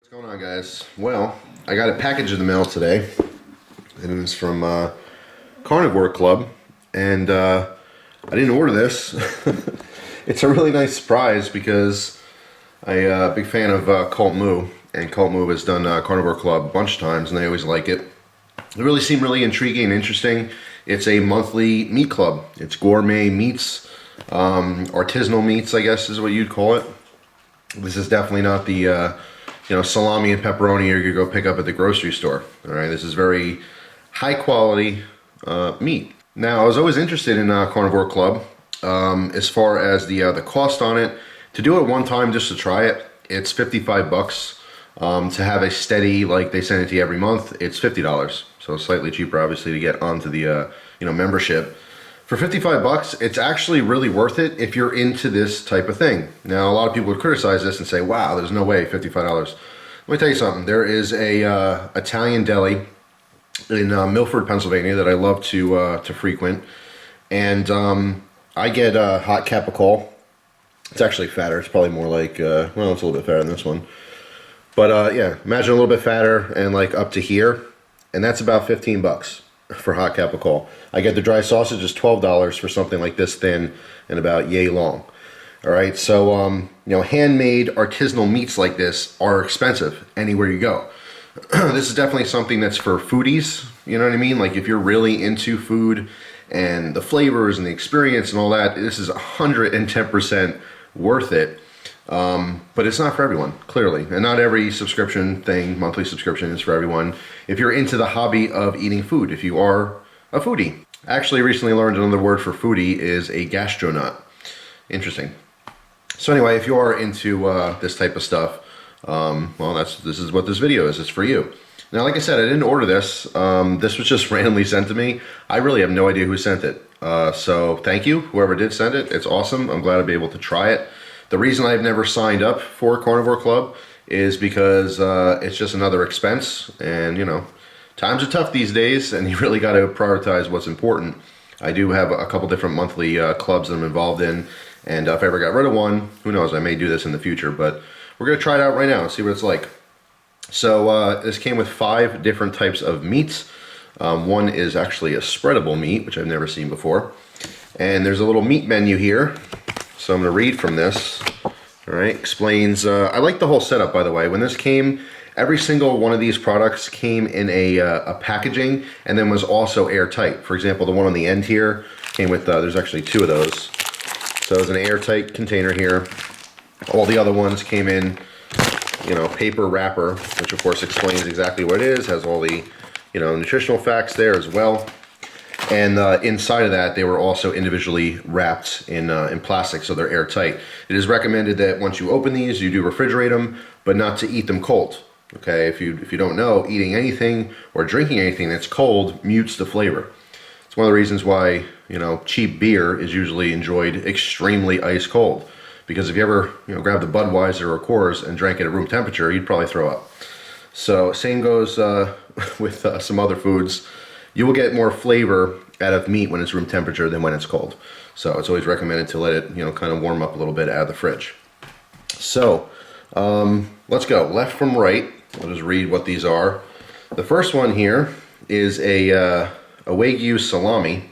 What's going on, guys? Well, I got a package in the mail today, and it's from Carnivore Club, and I didn't order this. It's a really nice surprise because I'm a big fan of Cult Moo, and Cult Moo has done Carnivore Club a bunch of times, and they always like it. It really seemed really intriguing and interesting. It's a monthly meat club. It's gourmet meats, artisanal meats, I guess is what you'd call it. This is definitely not the salami and pepperoni you go pick up at the grocery store. All right, this is very high quality meat. Now, I was always interested in Carnivore Club as far as the cost on it. To do it one time just to try it, it's $55. To have a steady, like they send it to you every month, it's $50. So slightly cheaper, obviously, to get onto the membership. For $55, it's actually really worth it if you're into this type of thing. Now, a lot of people would criticize this and say, wow, there's no way, $55. Let me tell you something. There is a Italian deli in Milford, Pennsylvania that I love to frequent. And I get hot capicola. It's actually fatter. It's probably more like, well, it's a little bit fatter than this one. But yeah, imagine a little bit fatter and like up to here. And that's about $15 for hot capicola. I get the dry sausage is $12 for something like this thin and about yay long. All right, so handmade artisanal meats like this are expensive anywhere you go. This is definitely something that's for foodies. You know what I mean? Like if you're really into food and the flavors and the experience and all that, this is 110% worth it. But it's not for everyone, clearly. And not every subscription thing, monthly subscription, is for everyone. If you're into the hobby of eating food, if you are a foodie. I actually recently learned another word for foodie is a gastronaut. Interesting. So anyway, if you are into this type of stuff, well, this is what this video is. It's for you. Now, like I said, I didn't order this. This was just randomly sent to me. I really have no idea who sent it. So thank you, whoever did send it. It's awesome. I'm glad I'll be able to try it. The reason I've never signed up for Carnivore Club is because it's just another expense, and times are tough these days, and you really got to prioritize what's important. I do have a couple different monthly clubs that I'm involved in, and if I ever got rid of one, who knows, I may do this in the future, but we're going to try it out right now and see what it's like. So this came with 5 different types of meats. One is actually a spreadable meat, which I've never seen before, and there's a little meat menu here. So I'm going to read from this. All right, explains, I like the whole setup, by the way. When this came, every single one of these products came in a packaging and then was also airtight. For example, the one on the end here came with, there's actually 2 of those. So it's an airtight container here. All the other ones came in, paper wrapper, which of course explains exactly what it is, has all the, nutritional facts there as well. And inside of that, they were also individually wrapped in plastic, so they're airtight. It is recommended that once you open these, you do refrigerate them, but not to eat them cold. Okay, if you don't know, eating anything or drinking anything that's cold mutes the flavor. It's one of the reasons why cheap beer is usually enjoyed extremely ice cold. Because if you ever grab the Budweiser or Coors and drank it at room temperature, you'd probably throw up. So same goes with some other foods. You will get more flavor out of meat when it's room temperature than when it's cold. So it's always recommended to let it, kind of warm up a little bit out of the fridge. So let's go left from right. I'll just read what these are. The first one here is a Wagyu salami.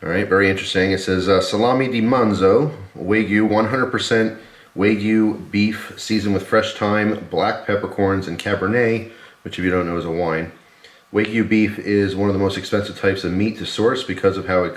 All right, very interesting. It says salami di manzo, Wagyu, 100% Wagyu beef, seasoned with fresh thyme, black peppercorns, and Cabernet, which if you don't know is a wine. Wagyu beef is one of the most expensive types of meat to source because of how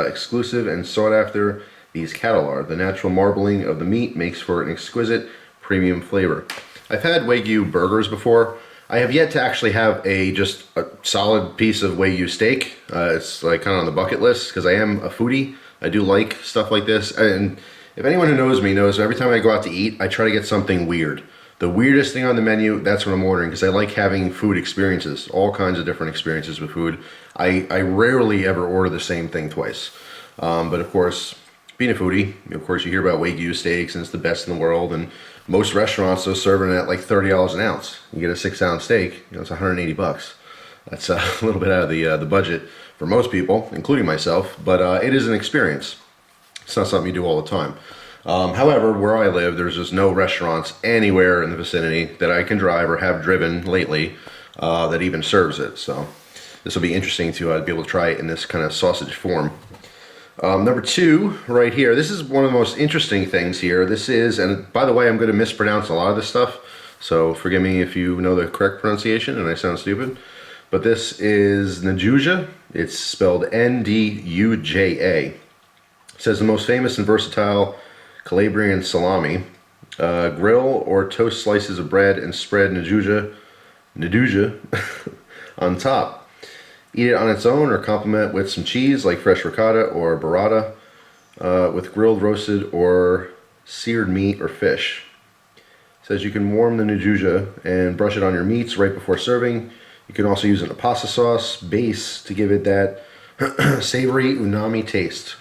exclusive and sought after these cattle are. The natural marbling of the meat makes for an exquisite premium flavor. I've had Wagyu burgers before. I have yet to actually have just a solid piece of Wagyu steak. It's like kind of on the bucket list because I am a foodie. I do like stuff like this. And if anyone who knows me knows every time I go out to eat, I try to get something weird. The weirdest thing on the menu, that's what I'm ordering because I like having food experiences, all kinds of different experiences with food. I rarely ever order the same thing twice. But of course, being a foodie, of course you hear about Wagyu steaks and it's the best in the world, and most restaurants are serving it at like $30 an ounce. You get a 6-ounce steak, it's $180. That's a little bit out of the budget for most people, including myself, but it is an experience. It's not something you do all the time. However, where I live, there's just no restaurants anywhere in the vicinity that I can drive or have driven lately that even serves it. So this will be interesting to be able to try it in this kind of sausage form. Number 2, right here. This is one of the most interesting things here. This is, and by the way, I'm going to mispronounce a lot of this stuff, so forgive me if you know the correct pronunciation and I sound stupid. But this is Nduja. It's spelled N-D-U-J-A. It says the most famous and versatile Calabrian salami. Grill or toast slices of bread and spread Nduja on top. Eat it on its own or complement with some cheese like fresh ricotta or burrata with grilled, roasted, or seared meat or fish. It says you can warm the Nduja and brush it on your meats right before serving. You can also use an pasta sauce base to give it that savory umami taste.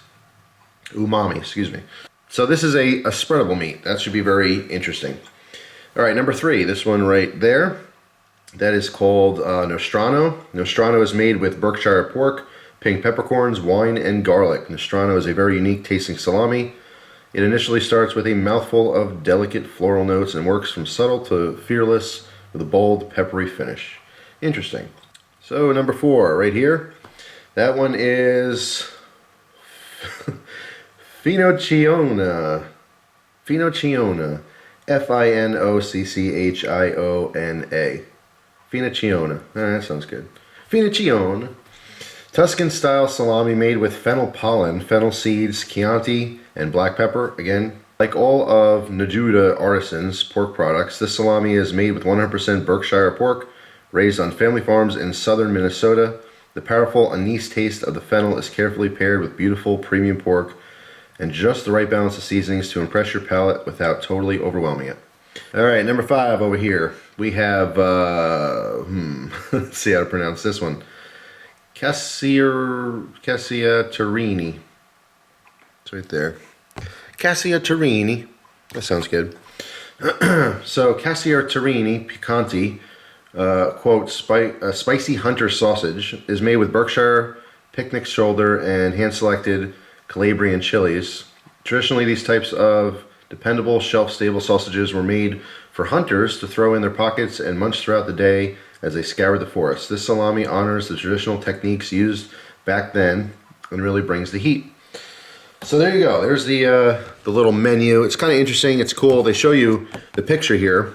Umami, excuse me. So this is a spreadable meat. That should be very interesting. All right, number 3, this one right there. That is called Nostrano. Nostrano is made with Berkshire pork, pink peppercorns, wine, and garlic. Nostrano is a very unique tasting salami. It initially starts with a mouthful of delicate floral notes and works from subtle to fearless with a bold, peppery finish. Interesting. So number 4 right here. That one is Finocchiona. Finocchiona. Finocchiona. Finocchiona. That sounds good. Finocchiona. Tuscan-style salami made with fennel pollen, fennel seeds, Chianti, and black pepper. Again, like all of Nduja Artisans pork products, this salami is made with 100% Berkshire pork, raised on family farms in southern Minnesota. The powerful anise taste of the fennel is carefully paired with beautiful premium pork and just the right balance of seasonings to impress your palate without totally overwhelming it. All right, number 5 over here. We have, let's see how to pronounce this one. Cacciatorini. It's right there. Cacciatorini. That sounds good. So, Cacciatorini Piccanti, quote, spicy hunter sausage, is made with Berkshire, picnic shoulder, and hand-selected Calabrian chilies. Traditionally, these types of dependable, shelf-stable sausages were made for hunters to throw in their pockets and munch throughout the day as they scoured the forest. This salami honors the traditional techniques used back then and really brings the heat. So there you go. There's the little menu. It's kind of interesting. It's cool. They show you the picture here.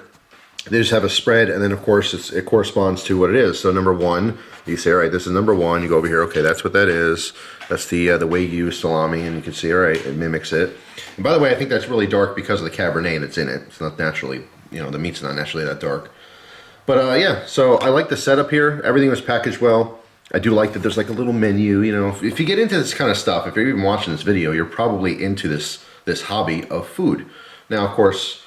They just have a spread, and then of course it corresponds to what it is. So number 1, you say, all right, this is number 1. You go over here. Okay, that's what that is. That's the Wagyu salami, and you can see, all right, it mimics it. And by the way, I think that's really dark because of the Cabernet that's in it. It's not naturally, the meat's not naturally that dark. But yeah, so I like the setup here. Everything was packaged well. I do like that there's like a little menu. If you get into this kind of stuff, if you're even watching this video, you're probably into this hobby of food. Now, of course,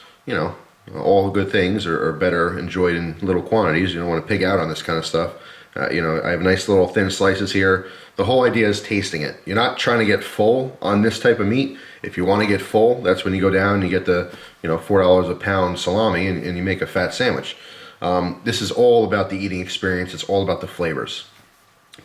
all good things are better enjoyed in little quantities. You don't want to pig out on this kind of stuff. I have nice little thin slices here. The whole idea is tasting it. You're not trying to get full on this type of meat. If you want to get full, that's when you go down and you get the $4 a pound salami and you make a fat sandwich. This is all about the eating experience. It's all about the flavors.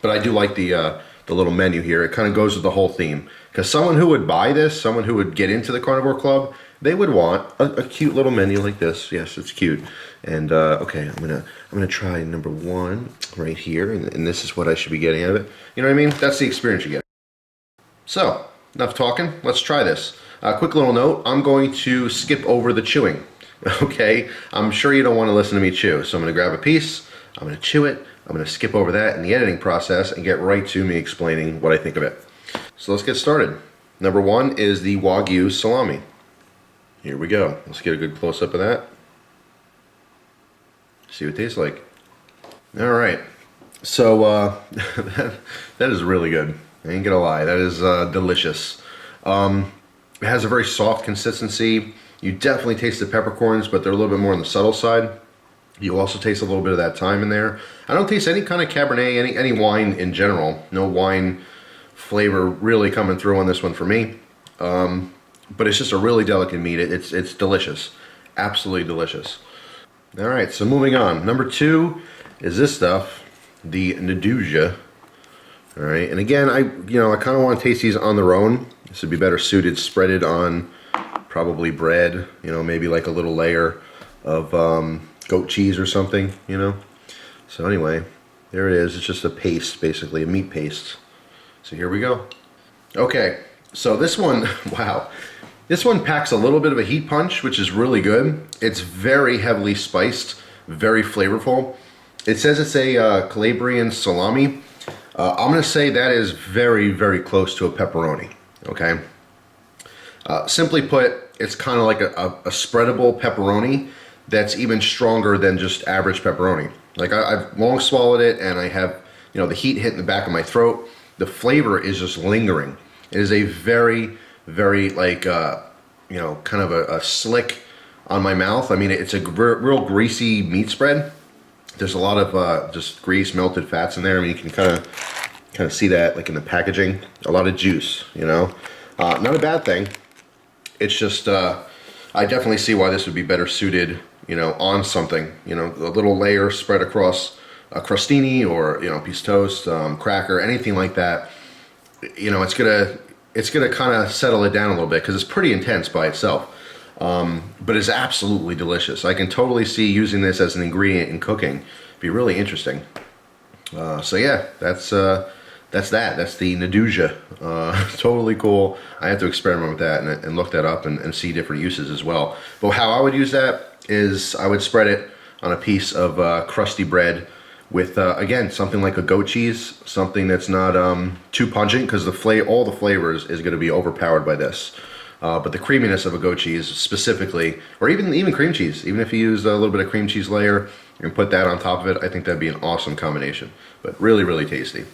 But I do like the little menu here. It kind of goes with the whole theme. Because someone who would buy this, someone who would get into the Carnivore Club, they would want a cute little menu like this. Yes, it's cute. And okay, I'm gonna try number 1 right here, and this is what I should be getting out of it. You know what I mean? That's the experience you get. So, enough talking. Let's try this. Quick little note: I'm going to skip over the chewing. Okay, I'm sure you don't want to listen to me chew, so I'm gonna grab a piece. I'm gonna chew it. I'm gonna skip over that in the editing process and get right to me explaining what I think of it. So let's get started. Number 1 is the Wagyu salami. Here we go. Let's get a good close-up of that. See what it tastes like. All right. So that is really good. I ain't gonna lie. That is delicious. It has a very soft consistency. You definitely taste the peppercorns, but they're a little bit more on the subtle side. You also taste a little bit of that thyme in there. I don't taste any kind of Cabernet, any wine in general. No wine flavor really coming through on this one for me. But it's just a really delicate meat. It's delicious. Absolutely delicious. All right, so moving on. Number 2 is this stuff, the Nduja. All right, and again, I kind of want to taste these on their own. This would be better suited spreaded on probably bread, you know, maybe like a little layer of goat cheese or something, you know. So anyway, there it is. It's just a paste, basically, a meat paste. So here we go. Okay, so this one, wow. This one packs a little bit of a heat punch, which is really good. It's very heavily spiced, very flavorful. It says it's a Calabrian salami. I'm gonna say that is very, very close to a pepperoni, okay? Simply put, it's kind of like a spreadable pepperoni that's even stronger than just average pepperoni. Like I've long swallowed it and I have, you know, the heat hitting the back of my throat. The flavor is just lingering. It is a very, very like, you know, kind of a slick on my mouth. I mean, it's a real greasy meat spread. There's a lot of just grease, melted fats in there. I mean, you can kind of see that like in the packaging. A lot of juice, you know. Not a bad thing. It's just, I definitely see why this would be better suited, you know, on something. You know, a little layer spread across a crostini or, you know, piece of toast, cracker, anything like that. You know, it's gonna kind of settle it down a little bit because it's pretty intense by itself, but it's absolutely delicious. I can totally see using this as an ingredient in cooking. It'd be really interesting. So yeah, that's that. That's the Nduja. Totally cool. I have to experiment with that and look that up and see different uses as well. But how I would use that is I would spread it on a piece of crusty bread with, again, something like a goat cheese, something that's not too pungent, because all the flavors is going to be overpowered by this. But the creaminess of a goat cheese specifically, or even cream cheese, even if you use a little bit of cream cheese layer and put that on top of it, I think that'd be an awesome combination. But really, really tasty.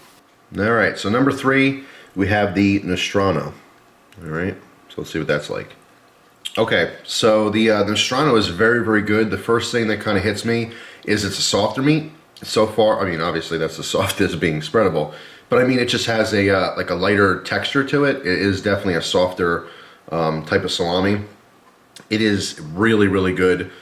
All right, so number 3, we have the Nostrano. All right, so let's see what that's like. Okay, so the Nostrano is very, very good. The first thing that kind of hits me is it's a softer meat. So far, I mean, obviously that's the softest being spreadable, but I mean, it just has a like a lighter texture to it. It is definitely a softer type of salami. It is really, really good.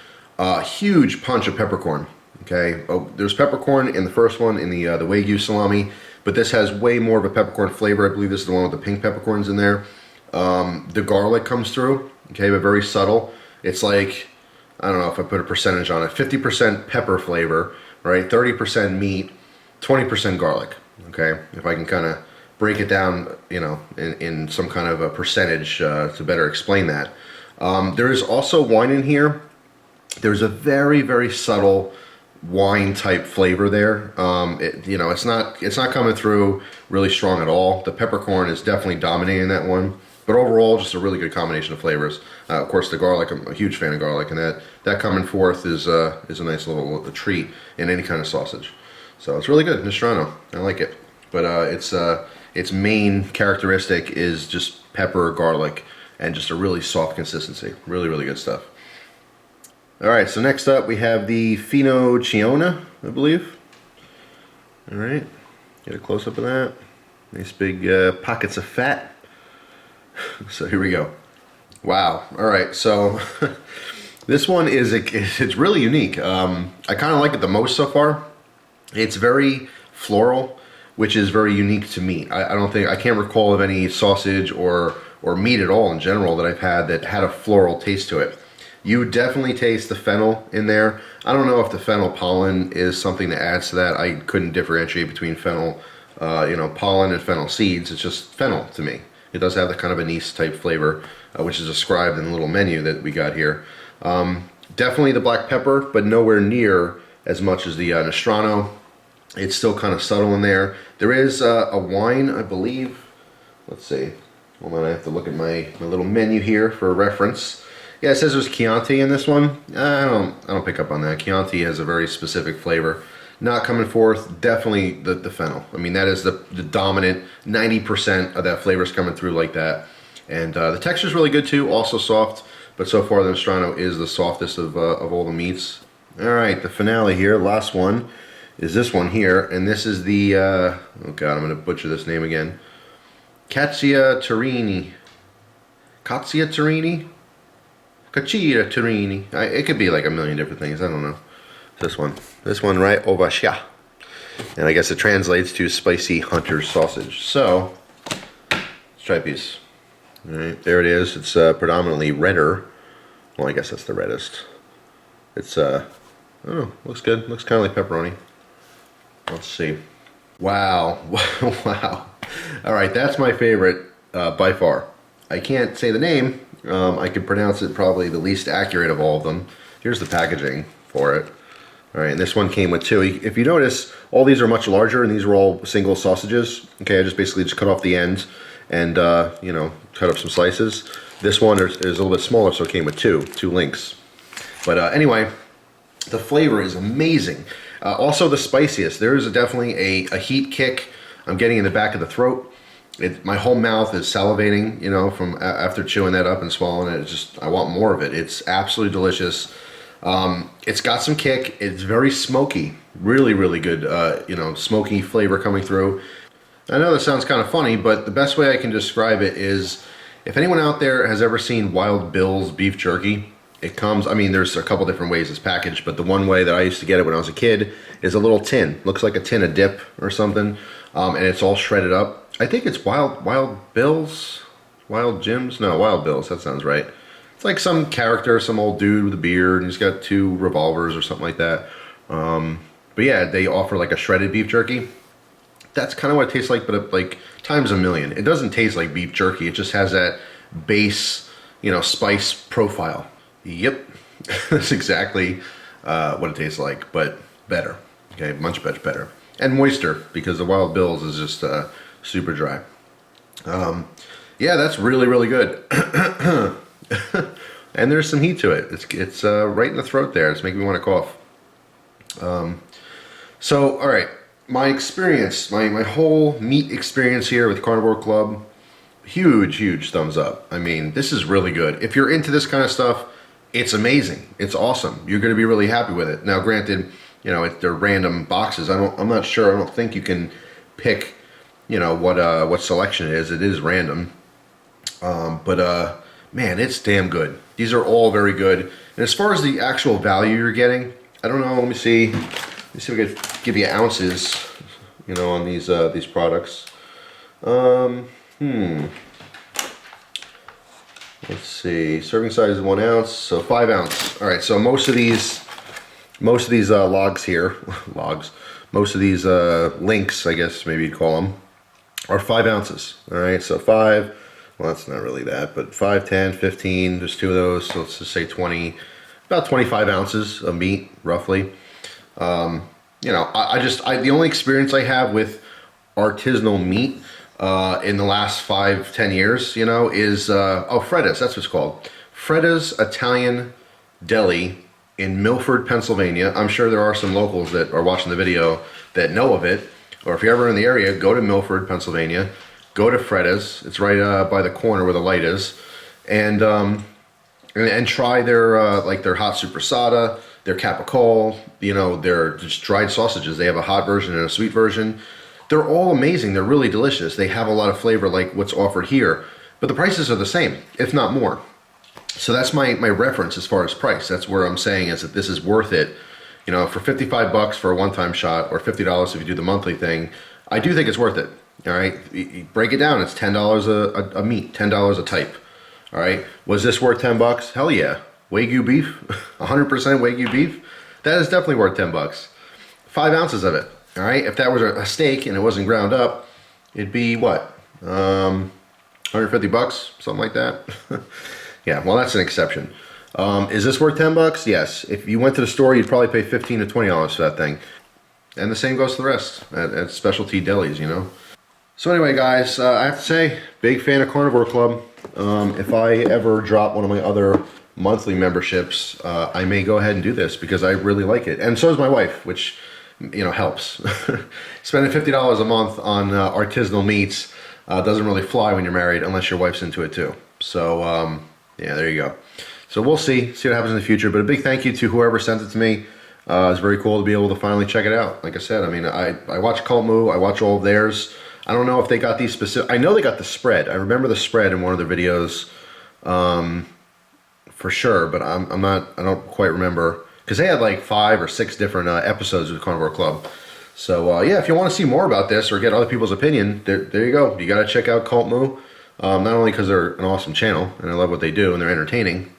Huge punch of peppercorn. Okay, there's peppercorn in the first one in the Wagyu salami, but this has way more of a peppercorn flavor. I believe this is the one with the pink peppercorns in there. The garlic comes through. Okay, but very subtle. It's like, I don't know if I put a percentage on it. 50% pepper flavor. Right, 30% meat, 20% garlic. Okay, if I can kind of break it down, you know, in some kind of a percentage to better explain that. There is also wine in here. There's a very, very subtle wine type flavor there. You know, it's not coming through really strong at all. The peppercorn is definitely dominating that one. But overall, just a really good combination of flavors. Of course, the garlic, I'm a huge fan of garlic, and that coming forth is a nice little treat in any kind of sausage. So it's really good, Nostrano. I like it. But its main characteristic is just pepper, garlic, and just a really soft consistency. Really, really good stuff. All right, so next up we have the Finocchiona, I believe. All right, get a close-up of that. Nice big pockets of fat. So here we go. Wow. All right. So this one it's really unique. I kind of like it the most so far. It's very floral, which is very unique to me. I can't recall of any sausage or meat at all in general that I've had that had a floral taste to it. You definitely taste the fennel in there. I don't know if the fennel pollen is something that adds to that. I couldn't differentiate between fennel, you know, pollen and fennel seeds. It's just fennel to me. It does have the kind of anise type flavor, which is described in the little menu that we got here. Definitely the black pepper, but nowhere near as much as the Nostrano. It's still kind of subtle in there. There is a wine, I believe. Let's see. Hold on, I have to look at my little menu here for reference. Yeah, it says there's Chianti in this one. I don't pick up on that. Chianti has a very specific flavor. Not coming forth, definitely the fennel. I mean, that is the dominant 90% of that flavor is coming through like that. And the texture is really good too, also soft. But so far the Nostrano is the softest of all the meats. All right, the finale here, last one, is this one here. And this is the, oh God, I'm going to butcher this name again. Caccia-Torrini. Caccia-Torrini? Caccia-Torrini. It could be like a million different things, I don't know. This one, right? Ovasha. And I guess it translates to spicy hunter sausage. So, let's try a piece. All right, there it is. It's predominantly redder. Well, I guess that's the reddest. It's I don't know, looks good. Looks kind of like pepperoni. Let's see. Wow, wow. All right, that's my favorite by far. I can't say the name. I can pronounce it probably the least accurate of all of them. Here's the packaging for it. All right, and this one came with two. If you notice, all these are much larger, and these were all single sausages. Okay, I just basically cut off the ends and, you know, cut up some slices. This one is a little bit smaller, so it came with two links. But anyway, the flavor is amazing. Also the spiciest. There is definitely a heat kick I'm getting in the back of the throat. My whole mouth is salivating, you know, from after chewing that up and swallowing it. It's just, I want more of it. It's absolutely delicious. It's got some kick. It's very smoky. Really, really good, you know, smoky flavor coming through. I know this sounds kind of funny, but the best way I can describe it is, if anyone out there has ever seen Wild Bill's beef jerky, it comes, I mean, there's a couple different ways it's packaged, but the one way that I used to get it when I was a kid is a little tin. Looks like a tin of dip or something, and it's all shredded up. I think it's Wild Bill's? Wild Jim's? No, Wild Bill's, that sounds right. It's like some character, some old dude with a beard, and he's got two revolvers or something like that. But yeah, they offer like a shredded beef jerky. That's kind of what it tastes like, but like times a million. It doesn't taste like beef jerky. It just has that base, you know, spice profile. Yep, that's exactly what it tastes like, but better. Okay, much better. And moister, because the Wild Bill's is just super dry. Yeah, that's really, really good. And there's some heat to it. It's right in the throat there. It's making me want to cough. So, all right, my experience, my whole meat experience here with Carnivore Club, huge thumbs up. I mean, this is really good. If you're into this kind of stuff, it's amazing. It's awesome. You're going to be really happy with it. Now, granted, you know, they're random boxes. I'm not sure. I don't think you can pick, you know, what selection it is. It is random. But man, it's damn good. These are all very good. And as far as the actual value you're getting, I don't know. Let me see. Let me see if we could give you ounces, you know, on these products. Let's see. Serving size is 1 ounce, so 5 ounce. All right. So most of these logs here, most of these links, I guess maybe you'd call them, are 5 ounces. All right. So 5. Well, that's not really that, but 5, 10, 15. There's two of those. So let's just say 20. About 25 ounces of meat, roughly. You know, the only experience I have with artisanal meat in the last 5, 10 years, you know, is Fredda's. That's what it's called. Fredda's Italian Deli in Milford, Pennsylvania. I'm sure there are some locals that are watching the video that know of it. Or if you're ever in the area, go to Milford, Pennsylvania. Go to Fredda's. It's right by the corner where the light is, and try their like their hot supersada, their capicola, you know, their just dried sausages. They have a hot version and a sweet version. They're all amazing. They're really delicious. They have a lot of flavor like what's offered here, but the prices are the same, if not more. So that's my reference as far as price. That's where I'm saying is that this is worth it. You know, for $55 for a one-time shot, or $50 if you do the monthly thing, I do think it's worth it. All right, you break it down. It's $10 a meat, $10 a type. All right, was this worth $10? Hell yeah. Wagyu beef, 100% Wagyu beef. That is definitely worth $10. 5 ounces of it. All right, if that was a steak and it wasn't ground up, it'd be what? $150, something like that. Yeah, well, that's an exception. Is this worth $10? Yes. If you went to the store, you'd probably pay $15 to $20 for that thing. And the same goes to the rest at specialty delis, you know. So anyway, guys, I have to say, big fan of Carnivore Club. If I ever drop one of my other monthly memberships, I may go ahead and do this because I really like it. And so does my wife, which, you know, helps. Spending $50 a month on artisanal meats doesn't really fly when you're married unless your wife's into it too. So, yeah, there you go. So we'll see what happens in the future. But a big thank you to whoever sent it to me. It's very cool to be able to finally check it out. Like I said, I mean, I watch Cult Moo, I watch all of theirs. I don't know if they got these specific. I know they got the spread. I remember the spread in one of their videos, for sure. But I'm not. I don't quite remember because they had like 5 or 6 different episodes with Carnivore Club. So yeah, if you want to see more about this or get other people's opinion, there you go. You got to check out Cult Moo. Not only because they're an awesome channel and I love what they do and they're entertaining,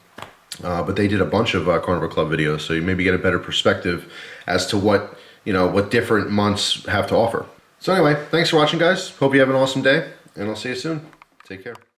but they did a bunch of Carnivore Club videos, so you maybe get a better perspective as to what, what different months have to offer. So anyway, thanks for watching, guys. Hope you have an awesome day, and I'll see you soon. Take care.